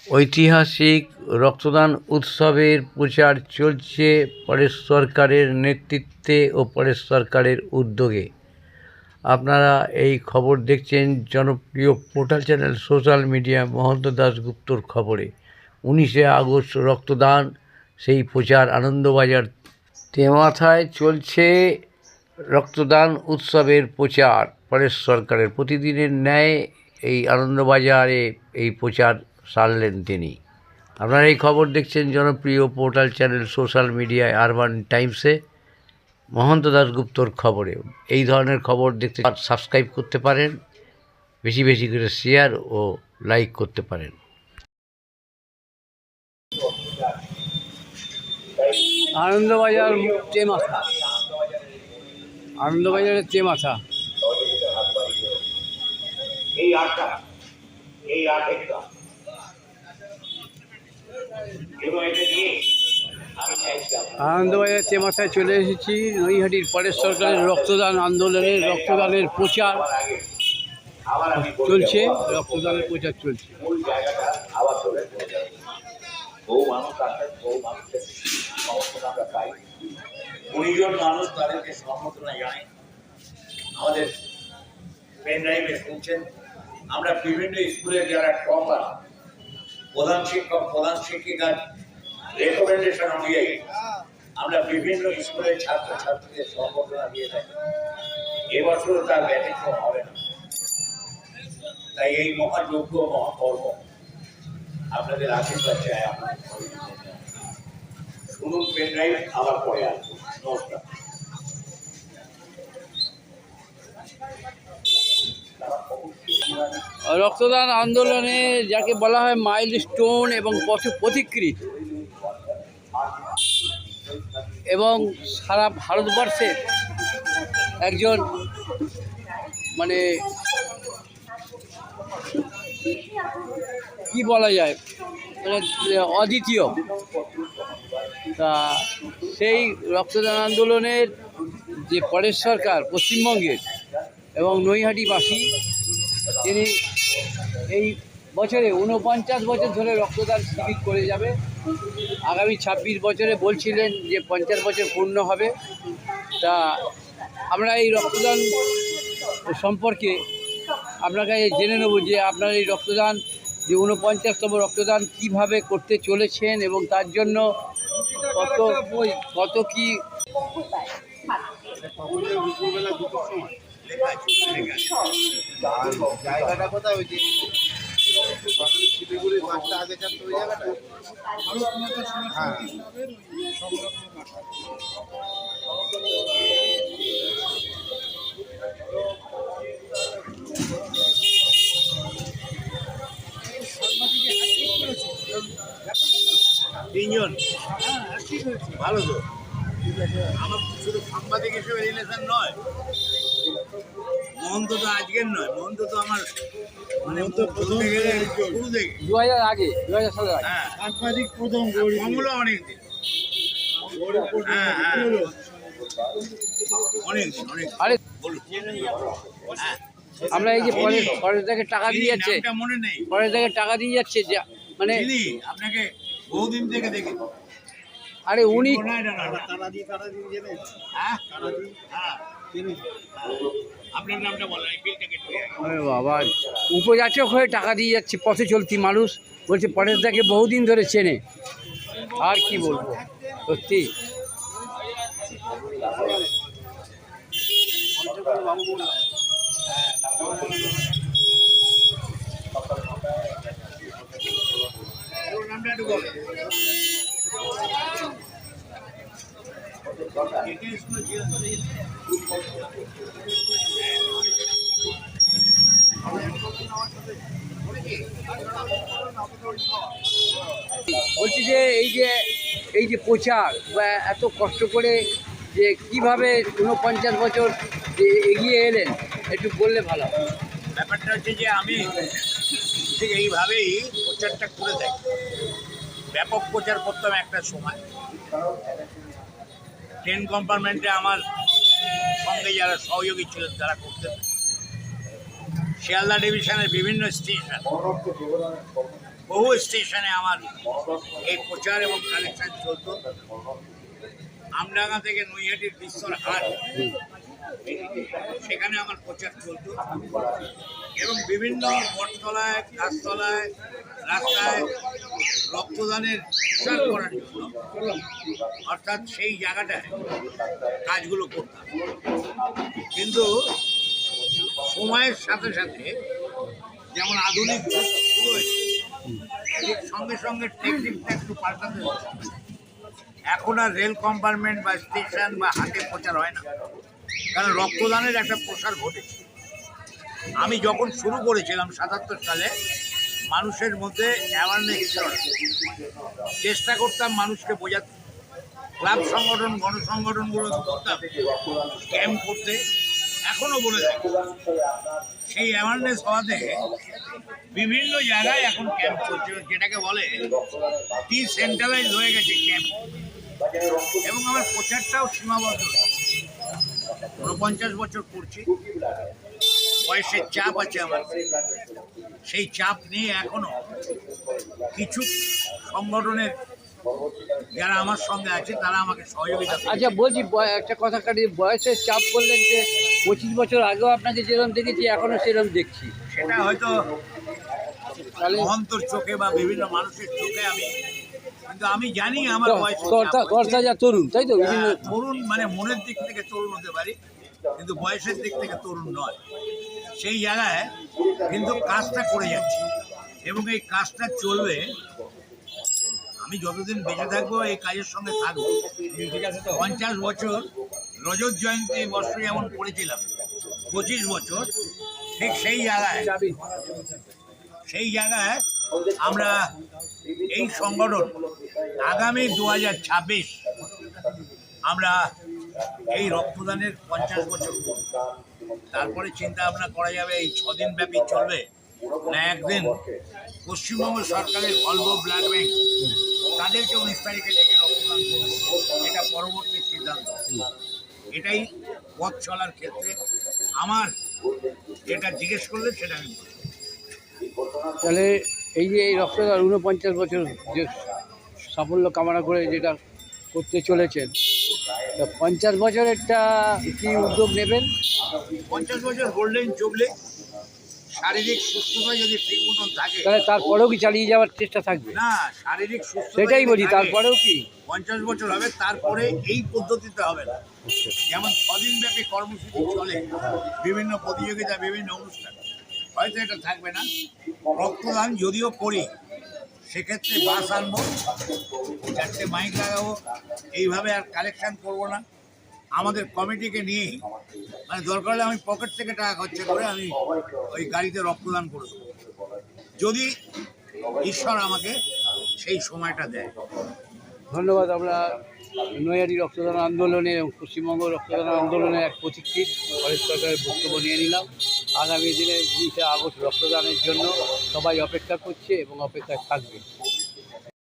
ঐতিহাসিক রক্তদান উৎসবের প্রচার চলছে পরেশ সরকারের নেতৃত্বে ও পরেশ সরকারের উদ্যোগে। আপনারা এই খবর দেখছেন জনপ্রিয় portal channel social media Mahanta দাশগুপ্তর খবরে। 19শে আগস্ট রক্তদান, সেই প্রচার আনন্দবাজার তেমাথায় চলছে রক্তদান উৎসবের প্রচার পরেশ সরকারের। প্রতিদিনের ন্যায় এই আনন্দবাজারে এই প্রচার সারলেন তিনি। আপনারা এই খবর দেখছেন জনপ্রিয় পোর্টাল চ্যানেল সোশ্যাল মিডিয়ায় আরবান টাইমসে মহন্ত দাশগুপ্তর খবরে। এই ধরনের খবর দেখতে সাবস্ক্রাইব করতে পারেন, বেশি বেশি করে শেয়ার ও লাইক করতে পারেন। আনন্দবাজার তেমাথা, আনন্দবাজারের তেমাথা। আনন্দবাজার তেমাথায় চলে এসেছি। নৈহাটির পরেশ সরকারের রক্তদান আন্দোলনের রক্তদানের প্রচার চলছে, রক্তদানের প্রচার চলছে। বহু মানুষ আসেন, বহু মানুষের সমর্থন আমরা পাই। 19 জন মানুষ তাদেরকে সম্বর্ধনা জানাই। আমাদের পেন ড্রাইভে শুনছেন, আমরা বিভিন্ন স্কুলে যারা টপার, প্রধান শিক্ষক প্রধান শিক্ষিকার রেকমেন্ডেশন অনুযায়ী আমরা বিভিন্ন স্কুলের ছাত্রছাত্রীদের সম্বর্ধনা দিয়ে থাকি। এবছরও তার ব্যতিক্রম হবে না। তাই এই মহাযজ্ঞ মহাকর্ম আপনাদের আশীর্বাদ চাই। আপনাদের শুনুন পেন ড্রাইভ, আবার পরে আসবো। নমস্কার। রক্তদান আন্দোলনে যাকে বলা হয় মাইলস্টোন এবং পথ পথিকৃৎ, এবং সারা ভারতবর্ষের একজন মানে কি বলা যায়, মানে অদ্বিতীয়। তা সেই রক্তদান আন্দোলনের যে পরেশ সরকার পশ্চিমবঙ্গের এবং নৈহাটিবাসী, তিনি এই বছরে 49 বছর ধরে রক্তদান শিবির করে যাবে। আগামী 26 বছরে বলছিলেন যে 50 বছর পূর্ণ হবে। তা আমরা এই রক্তদান সম্পর্কে আপনার কাছে জেনে নেব যে আপনার এই রক্তদান, যে 49তম রক্তদান কিভাবে করতে চলেছেন এবং তার জন্য কত কি জায়গাটা কোথায় হয়েছে? শিলিগুড়ির বাসটা আগে চাপতে ওই জায়গাটা। হ্যাঁ, তিনজন ভালো তো। আমার শুধু সাংবাদিক হিসেবে রিলেশন নয়, মহন্ত তো আজকের নয়, মহন্ত তো আমার মানে বলতে গেলে শুরু থেকে 2000 আগে, 2000 সালের আগে। হ্যাঁ, সাংবাদিক প্রথম কমলো অনেক দিন। হ্যাঁ হ্যাঁ, অনেক দিন অনেক। আরে বলুন। হ্যাঁ, আমরা এই যে পরেশদাকে টাকা দিয়ে যাচ্ছে, নামটা মনে নেই। পরেশদাকে টাকা দিয়ে যাচ্ছে যে মানে, চিনি আপনাকে বহুদিন থেকে দেখি। আরে উনি হ্যাঁ, হ্যাঁ, আপনার নামটা বলেন, এই বিলটা কেটে দেয়। আরে বাবা, উপযাচক হয়ে টাকা দিয়ে যাচ্ছে পথে চলতি মানুষ। বলছে পরেশদাকে বহুদিন ধরে চেনে। আর কি বলবো, সত্যি। নামটা একটু বলেন। বলছি যে এই যে প্রচার বা এত কষ্ট করে যে কিভাবে 49 বছর যে এগিয়ে এলেন, একটু বললে ভালো। ব্যাপারটা হচ্ছে যে আমি ঠিক এইভাবেই প্রচারটা করে থাকি। ব্যাপক প্রচার করতাম একটা সময়। ট্রেন কম্পার্টমেন্টে আমার সঙ্গে যারা সহযোগী ছিলেন তারা করতেন। শিয়ালদা ডিভিশনের বিভিন্ন স্টেশন বহু স্টেশনে আমার এই প্রচার এবং কালেকশন চলতো। আমডাঙ্গা থেকে নৈহাটির বিশ্বর হাট, সেখানে আমার প্রচার চলতো এবং বিভিন্ন বটতলায়, গাছতলায়, রাস্তায় রক্তদানের প্রচার করার জন্য, অর্থাৎ সেই জায়গাটায় কাজগুলো করতাম। কিন্তু সময়ের সাথে সাথে যেমন আধুনিক যুগ শুরু হয়েছে, ঠিক সঙ্গে সঙ্গে টেকনিকটা একটু পাল্টাতে হচ্ছে। এখন আর রেল কম্পার্টমেন্ট বা স্টেশন বা হাটে প্রচার হয় না, কারণ রক্তদানের একটা প্রসার ঘটেছে। আমি যখন শুরু করেছিলাম 77 সালে, মানুষের মধ্যে অ্যাওয়ারনেস ছিল না। চেষ্টা করতাম মানুষকে বোঝাতে, ক্লাব সংগঠন, গণসংগঠনগুলো করতাম ক্যাম্প করতে, এখনও বলে থাকি। সেই অ্যাওয়ারনেস হওয়াতে বিভিন্ন জায়গায় এখন ক্যাম্প চলছে, যেটাকে বলে ডিসেন্ট্রালাইজ হয়ে গেছে ক্যাম্প। এবং আমার প্রচারটাও সীমাবদ্ধ। 49 বছর করছি, বয়সের চাপ আছে আমার। সেই চাপ নিয়ে এখনো কিছু সংগঠনের যারা আমার সঙ্গে আছে তারা আমাকে সহযোগিতা করে। আচ্ছা বলছি, একটা কথা কাটিয়ে, বয়সের চাপ বললেন যে 25 বছর আগেও আপনাকে যেরকম দেখেছি এখনও সেরকম দেখছি, সেটা হয়তো তাহলে মহন্তর চোখে বা বিভিন্ন মানুষের চোখে আমি, কিন্তু আমি জানি আমার বয়স কর্তা যা তরুণ, তাই তো? বিভিন্ন তরুণ মানে মনের দিক থেকে তরুণ হতে পারি, কিন্তু বয়সের দিক থেকে তরুণ নয়। সেই জায়গায় কিন্তু কাজটা করে যাচ্ছি এবং এই কাজটা চলবে। আমি যতদিন বেঁচে থাকবো এই কাজের সঙ্গে থাকবো। 50 বছর রজত জয়ন্তী বর্ষ যেমন করেছিলাম, 25 বছর, ঠিক সেই জায়গায় আমরা এই সংগঠন আগামী 2026 আমরা এই রক্তদানের 50 বছর করব। তারপরে চিন্তা ভাবনা করা যাবে এই 6 দিন ব্যাপী চলবে না একদিন পশ্চিমবঙ্গ সরকারের ভলভো ব্লাড ব্যাংক তাদেরকে 19 তারিখে ডেকে রক্তদান করবো। এটা পরবর্তী সিদ্ধান্ত। এটাই পথ চলার ক্ষেত্রে আমার যেটা জিজ্ঞেস করলে সেটা আমি বলবো। তাহলে এই যে এই রক্তদান 49 বছর যে সাফল্য কামনা করে যেটা করতে চলেছেন, তা 50 বছরেরটা কি উদ্যোগ নেবেন? 50 বছর গোল্ডেন জুবলি, শারীরিক সুস্থতা যদি ঠিক মতন থাকে, তাহলে তারপরেও কি চালিয়ে যাওয়ার চেষ্টা থাকবে? না শারীরিক সুস্থতা সেটাই যদি বলি, থাকে, তারপরেও কি 50 বছর হবে, তারপরে এই পদ্ধতিতে হবে না। যেমন 6 দিন ব্যাপী কর্মসূচি চলে, বিভিন্ন প্রতিযোগিতা, বিভিন্ন অনুষ্ঠান, হয়তো এটা থাকবে না। রক্তদান যদিও করি, সেক্ষেত্রে বাস আনবো, 4টে মাইক লাগাবো, এইভাবে আর কালেকশন করবো না। আমাদের কমিটিকে নিয়ে, মানে দরকার হলে আমি পকেট থেকে টাকা খরচা করে আমি ওই গাড়িতে রক্তদান করে দেবো, যদি ঈশ্বর আমাকে সেই সময়টা দেয়। ধন্যবাদ। আমরা নৈহাটি রক্তদান আন্দোলনে এবং পশ্চিমবঙ্গ রক্তদান আন্দোলনের এক পথিকৃৎ পরেশ সরকারের বক্তব্য নিয়ে নিলাম। আগামী দিনে 19শে আগস্ট রক্তদানের জন্য সবাই অপেক্ষা করছে এবং অপেক্ষায় থাকবে।